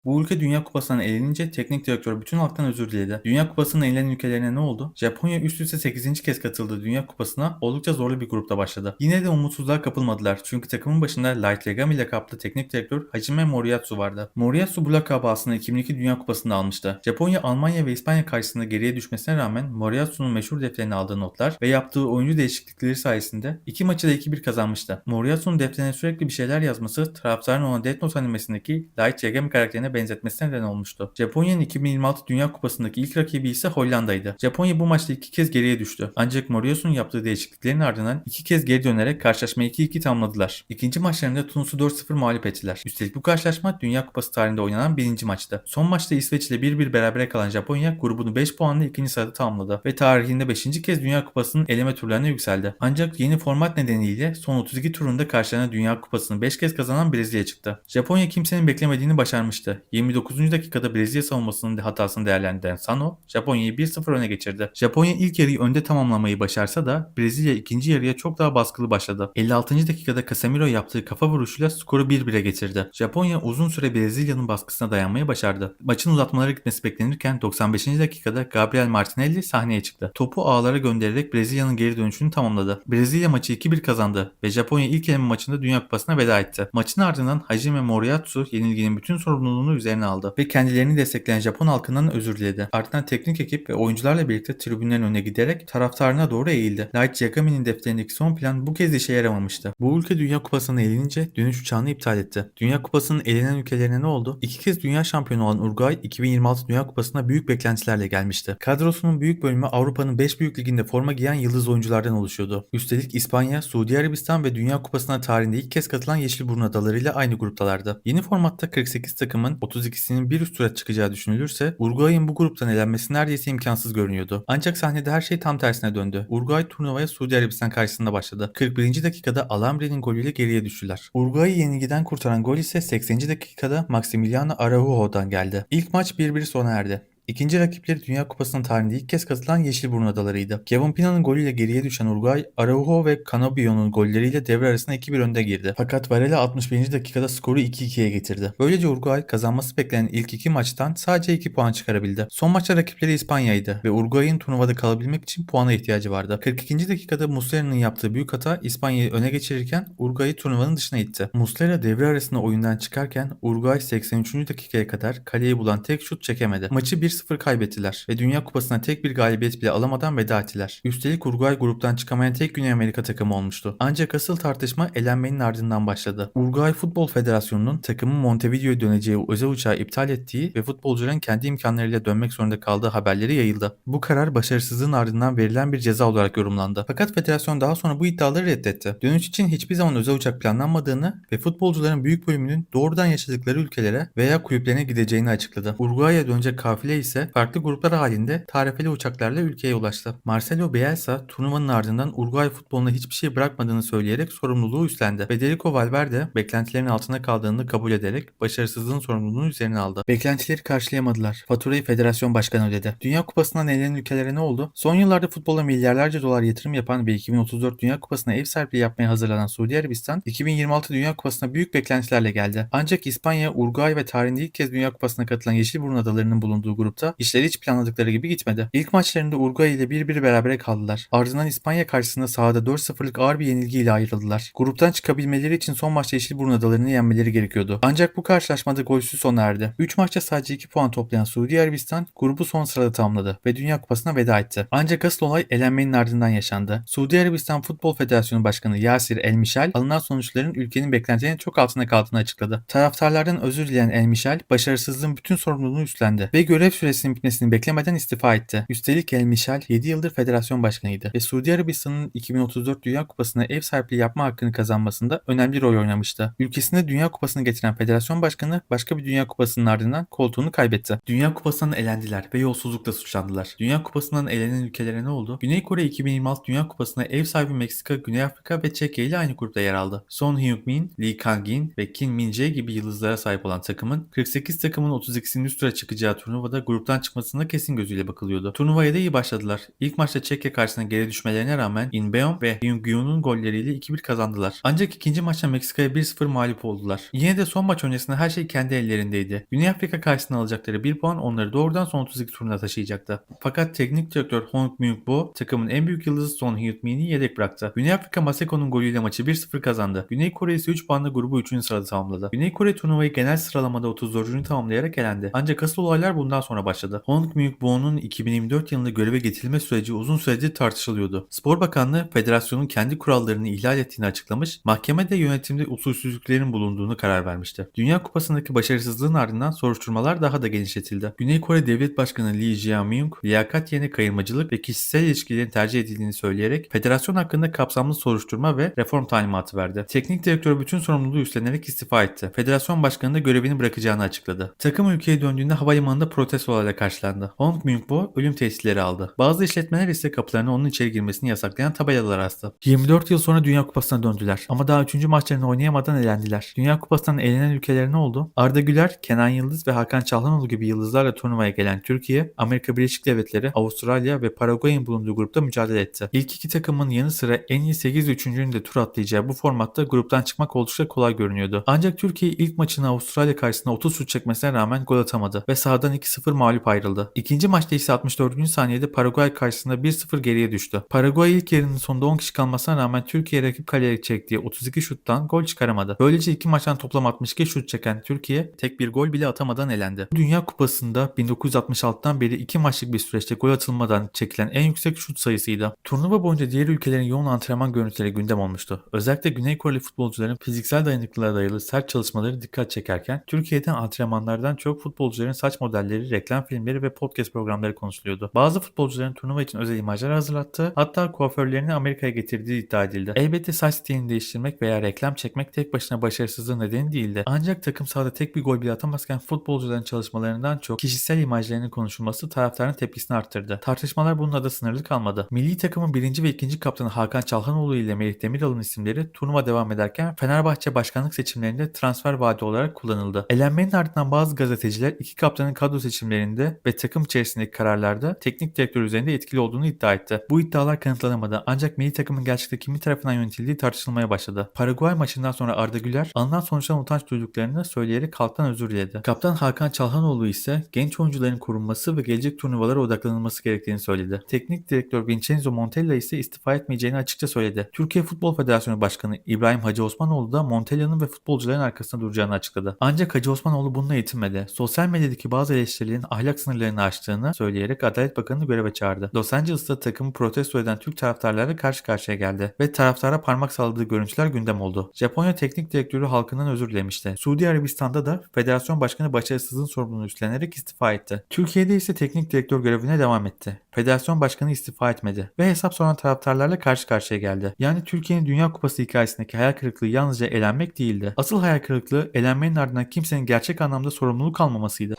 Bu ülke Dünya Kupası'ndan elenince teknik direktör bütün halktan özür diledi. Dünya Kupası'ndan elenen ülkelerine ne oldu? Japonya üst üste 8. kez katıldığı Dünya Kupası'na oldukça zorlu bir grupta başladı. Yine de umutsuzluğa kapılmadılar çünkü takımın başında Light Yagami lakaplı teknik direktör Hajime Moriyasu vardı. Moriyasu bu lakabı aslında 2002 Dünya Kupası'nda almıştı. Japonya, Almanya ve İspanya karşısında geriye düşmesine rağmen Moriyasu'nun meşhur defterine aldığı notlar ve yaptığı oyuncu değişiklikleri sayesinde iki maçı da 2-1 kazanmıştı. Moriyasu'nun defterine sürekli bir şeyler yazması taraftarın ona Death Note animesindeki Light Yagami karakterine benzetmesine neden olmuştu. Japonya'nın 2026 Dünya Kupası'ndaki ilk rakibi ise Hollanda'ydı. Japonya bu maçta iki kez geriye düştü. Ancak Moriyasu'nun yaptığı değişikliklerin ardından iki kez geri dönerek karşılaşmayı 2-2 tamamladılar. İkinci maçlarında Tunus'u 4-0 mağlup ettiler. Üstelik bu karşılaşma Dünya Kupası tarihinde oynanan birinci maçtı. Son maçta İsveç ile 1-1 berabere kalan Japonya grubunu 5 puanla ikinci sırada tamamladı ve tarihinde 5. kez Dünya Kupası'nın eleme turlarına yükseldi. Ancak yeni format nedeniyle son 32 turunda karşılarına Dünya Kupası'nı 5 kez kazanan Brezilya çıktı. Japonya kimsenin beklemediğini başarmıştı. 29. dakikada Brezilya savunmasının hatasını değerlendiren Sano, Japonya'yı 1-0 öne geçirdi. Japonya ilk yarıyı önde tamamlamayı başarsa da Brezilya ikinci yarıya çok daha baskılı başladı. 56. dakikada Casemiro yaptığı kafa vuruşuyla skoru 1-1'e getirdi. Japonya uzun süre Brezilya'nın baskısına dayanmayı başardı. Maçın uzatmalara gitmesi beklenirken 95. dakikada Gabriel Martinelli sahneye çıktı. Topu ağlara göndererek Brezilya'nın geri dönüşünü tamamladı. Brezilya maçı 2-1 kazandı ve Japonya ilk eleme maçında Dünya Kupası'na veda etti. Maçın ardından Hajime Moriyasu yenilginin bütün sorumluluğunu üzerine aldı ve kendilerini destekleyen Japon halkından özür diledi. Ardından teknik ekip ve oyuncularla birlikte tribünlerin önüne giderek taraftarına doğru eğildi. Light Yagami'nin defterindeki son plan bu kez işe yaramamıştı. Bu ülke Dünya Kupası'na eğilince dönüş uçağını iptal etti. Dünya Kupası'nın elenen ülkelerine ne oldu? İki kez dünya şampiyonu olan Uruguay 2026 Dünya Kupası'na büyük beklentilerle gelmişti. Kadrosunun büyük bölümü Avrupa'nın 5 büyük liginde forma giyen yıldız oyunculardan oluşuyordu. Üstelik İspanya, Suudi Arabistan ve Dünya Kupası'na tarihinde ilk kez katılan Yeşilburnu adalarıyla aynı gruptalardı. Yeni formatta 48 takımın 32'sinin bir üst tura çıkacağı düşünülürse Uruguay'ın bu gruptan elenmesi neredeyse imkansız görünüyordu. Ancak sahnede her şey tam tersine döndü. Uruguay turnuvaya Suudi Arabistan karşısında başladı. 41. dakikada Alambri'nin golüyle geriye düştüler. Uruguay'ı yenilgiden kurtaran gol ise 80. dakikada Maximiliano Araujo'dan geldi. İlk maç 1-1 sona erdi. İkinci rakipleri Dünya Kupası'nın tarihinde ilk kez katılan Yeşilburnu adalarıydı. Kevin Pina'nın golüyle geriye düşen Uruguay, Araujo ve Canobio'nun golleriyle devre arasında 2-1 önde girdi. Fakat Varela 61. dakikada skoru 2-2'ye getirdi. Böylece Uruguay kazanması beklenen ilk iki maçtan sadece 2 puan çıkarabildi. Son maçta rakipleri İspanya'ydı ve Uruguay'ın turnuvada kalabilmek için puana ihtiyacı vardı. 42. dakikada Muslera'nın yaptığı büyük hata İspanya'yı öne geçirirken Uruguay'ı turnuvanın dışına itti. Muslera devre arasında oyundan çıkarken Uruguay 83. dakikaya kadar kaleyi bulan tek şut çekemedi. Maçı 1-0 kaybettiler ve Dünya Kupası'na tek bir galibiyet bile alamadan veda ettiler. Üstelik Uruguay gruptan çıkamayan tek Güney Amerika takımı olmuştu. Ancak asıl tartışma elenmenin ardından başladı. Uruguay Futbol Federasyonu'nun takımın Montevideo'ya döneceği özel uçağı iptal ettiği ve futbolcuların kendi imkanlarıyla dönmek zorunda kaldığı haberleri yayıldı. Bu karar başarısızlığın ardından verilen bir ceza olarak yorumlandı. Fakat federasyon daha sonra bu iddiaları reddetti. Dönüş için hiçbir zaman özel uçak planlanmadığını ve futbolcuların büyük bölümünün doğrudan yaşadıkları ülkelere veya kulüplerine gideceğini açıkladı. Uruguay'a dönecek kafile ise farklı gruplar halinde tarifeli uçaklarla ülkeye ulaştı. Marcelo Bielsa turnuvanın ardından Uruguay futboluna hiçbir şey bırakmadığını söyleyerek sorumluluğu üstlendi. Federico Valverde beklentilerin altında kaldığını kabul ederek başarısızlığın sorumluluğunu üzerine aldı. Beklentileri karşılayamadılar. Faturayı federasyon başkanı ödedi. Dünya Kupası'ndan elenen ülkelere ne oldu? Son yıllarda futbola milyarlarca dolar yatırım yapan ve 2034 Dünya Kupası'na ev sahipliği yapmaya hazırlanan Suudi Arabistan, 2026 Dünya Kupası'na büyük beklentilerle geldi. Ancak İspanya, Uruguay ve tarihinde ilk kez Dünya Kupası'na katılan Yeşilburnu adalarının bulunduğu grupta işleri hiç planladıkları gibi gitmedi. İlk maçlarında Uruguay ile 1-1 berabere kaldılar. Ardından İspanya karşısında sahada 4-0'lık ağır bir yenilgiyle ayrıldılar. Gruptan çıkabilmeleri için son maçta Yeşilburnu adalarını yenmeleri gerekiyordu. Ancak bu karşılaşmada golsüz sona erdi. 3 maçta sadece 2 puan toplayan Suudi Arabistan grubu son sırada tamamladı ve Dünya Kupası'na veda etti. Ancak asıl olay elenmenin ardından yaşandı. Suudi Arabistan Futbol Federasyonu Başkanı Yasir El Michel alınan sonuçların ülkenin beklentilerinin çok altında kaldığını açıkladı. Taraftarlardan özür dileyen El Michel başarısızlığın bütün sorumluluğunu üstlendi ve görev süresinin bitmesini beklemeden istifa etti. Üstelik El Michel 7 yıldır federasyon başkanıydı ve Suudi Arabistan'ın 2034 Dünya Kupası'na ev sahipliği yapma hakkını kazanmasında önemli rol oynamıştı. Ülkesinde Dünya Kupası'nı getiren federasyon başkanı başka bir Dünya Kupası'nın ardından koltuğunu kaybetti. Dünya Kupası'ndan elendiler ve yolsuzlukla suçlandılar. Dünya Kupası'ndan elenen ülkelere ne oldu? Güney Kore 2026 Dünya Kupası'na ev sahibi Meksika, Güney Afrika ve Çekya ile aynı grupta yer aldı. Son Heung-min, Lee Kang-in ve Kim Min-jae gibi yıldızlara sahip olan takımın 48 takımın 32'sinin üst tura çıkacağı turnuvada gruptan çıkmasına kesin gözüyle bakılıyordu. Turnuvaya da iyi başladılar. İlk maçta Çekya karşısında geri düşmelerine rağmen Inbeom ve Hyun-Gyun'un golleriyle 2-1 kazandılar. Ancak ikinci maçta Meksika'ya 1-0 mağlup oldular. Yine de son maç öncesinde her şey kendi ellerindeydi. Güney Afrika karşısında alacakları 1 puan onları doğrudan son 32 turuna taşıyacaktı. Fakat teknik direktör Hong Myung-bo takımın en büyük yıldızı Son Heung-min'i yedek bıraktı. Güney Afrika Maseko'nun golüyle maçı 1-0 kazandı. Güney Kore ise 3 puanla grubu 3. sırada tamamladı. Güney Kore turnuvayı genel sıralamada 34. tamamlayarak elendi. Ancak asıl olaylar bundan sonra başladı. Hong Myung-bo'nun 2024 yılında göreve getirilme süreci uzun süredir tartışılıyordu. Spor Bakanlığı federasyonun kendi kurallarını ihlal ettiğini açıklamış, mahkemede yönetimde usulsüzlüklerin bulunduğunu karar vermişti. Dünya Kupası'ndaki başarısızlığın ardından soruşturmalar daha da genişletildi. Güney Kore Devlet Başkanı Lee Jae-myung, liyakat yerine kayırmacılık ve kişisel ilişkilerin tercih edildiğini söyleyerek federasyon hakkında kapsamlı soruşturma ve reform talimatı verdi. Teknik direktör bütün sorumluluğu üstlenerek istifa etti. Federasyon başkanı da görevini bırakacağını açıkladı. Takım ülkeye döndüğünde havalimanında protestolarla karşılandı. Hong Myung-bo ölüm tehditleri aldı. Bazı işletmeler ise kapılarına onun içeri girmesini yasaklayan tabelalar astı. 24 yıl sonra Dünya Kupası'na döndüler ama daha 3. maçlarını oynayamadan elendiler. Dünya Kupası'ndan elenen ülkeler ne oldu? Arda Güler, Kenan Yıldız ve Hakan Çalhanoğlu gibi yıldızlarla turnuvaya gelen Türkiye, Amerika Birleşik Devletleri, Avustralya ve Paraguay'ın bulunduğu grupta mücadele etti. İlk iki takımın yanı sıra en iyi 8 üçüncünün de tur atlayacağı bu formatta gruptan çıkmak oldukça kolay görünüyordu. Ancak Türkiye ilk maçını Avustralya karşısında 30 şut çekmesine rağmen gol atamadı ve sahadan 2-0 mağlup ayrıldı. İkinci maçta ise 64. saniyede Paraguay karşısında 1-0 geriye düştü. Paraguay ilk yarının sonunda 10 kişi kalmasına rağmen Türkiye rakip kaleye çektiği 32 şuttan gol çıkaramadı. Böylece iki maçtan toplam 62 şut çeken Türkiye tek bir gol bile atamadan elendi. Dünya Kupası'nda 1966'dan beri 2 maçlık bir süreçte gol atılmadan çekilen en yüksek şut sayısıydı. Turnuva boyunca diğer ülkelerin yoğun antrenman görüntüleri gündem olmuştu. Özellikle Güney Koreli futbolcuların fiziksel dayanıklılığa dayalı sert çalışmaları dikkat çekerken Türkiye'den antrenmanlardan çok futbolcuların saç modelleri, reklam filmleri ve podcast programları konuşuluyordu. Bazı futbolcuların turnuva için özel imajlar hazırlattığı, hatta kuaförlerini Amerika'ya getirdiği iddia edildi. Elbette saç stilini değiştirmek veya reklam çekmek tek başına başarısızlığın nedeni değildi. Ancak takım sahada tek bir gol bile atamazken futbolcuların çalışmalarından çok kişisel imajlarının konuşulması taraftarın tepkisini arttırdı. Tartışmalar bununla da sınırlı kalmadı. Milli takımın 1. ve 2. kaptanı Hakan Çalhanoğlu ile Melih Demiral'ın isimleri turnuva devam ederken Fenerbahçe başkanlık seçimlerinde transfer vaadi olarak kullanıldı. Elenmenin ardından bazı gazeteciler iki kaptanın kadro seçimlerinde ve takım içerisindeki kararlarda teknik direktör üzerinde etkili olduğunu iddia etti. Bu iddialar kanıtlanamadı ancak milli takımın gerçekte kimin tarafından yönetildiği tartışılmaya başladı. Paraguay maçından sonra Arda Güler alınan sonuçtan utanç duyduklarını söyleyerek halktan özür diledi. Kaptan Hakan Çalhanoğlu ise genç oyuncuların korunması ve gelecek turnuvalara odaklanılması gerektiğini söyledi. Teknik direktör Vincenzo Montella ise istifa etmeyeceğini açıkça söyledi. Türkiye Futbol Federasyonu Başkanı İbrahim Hacı Osmanoğlu da Montella'nın ve futbolcuların arkasında duracağını açıkladı. Ancak Hacı Osmanoğlu bununla yetinmedi. Sosyal medyadaki bazı eleştirilerin ahlak sınırlarını aştığını söyleyerek Adalet Bakanı'nı göreve çağırdı. Los Angeles'ta takımı protesto eden Türk taraftarlarla karşı karşıya geldi ve taraftara parmak salladığı görüntüler gündem oldu. Japonya teknik direktörü halkından özür dilemişti. Suudi Arabistan'da da federasyon başkanı başarısızlığın sorumluluğunu üstlenerek istifa etti. Türkiye'de ise teknik direktör görevine devam etti. Federasyon başkanı istifa etmedi ve hesap soran taraftarlarla karşı karşıya geldi. Yani Türkiye'nin Dünya Kupası hikayesindeki hayal kırıklığı yalnızca elenmek değildi. Asıl hayal kırıklığı elenmenin ardından kimsenin gerçek anlamda sorumluluk almamasıydı.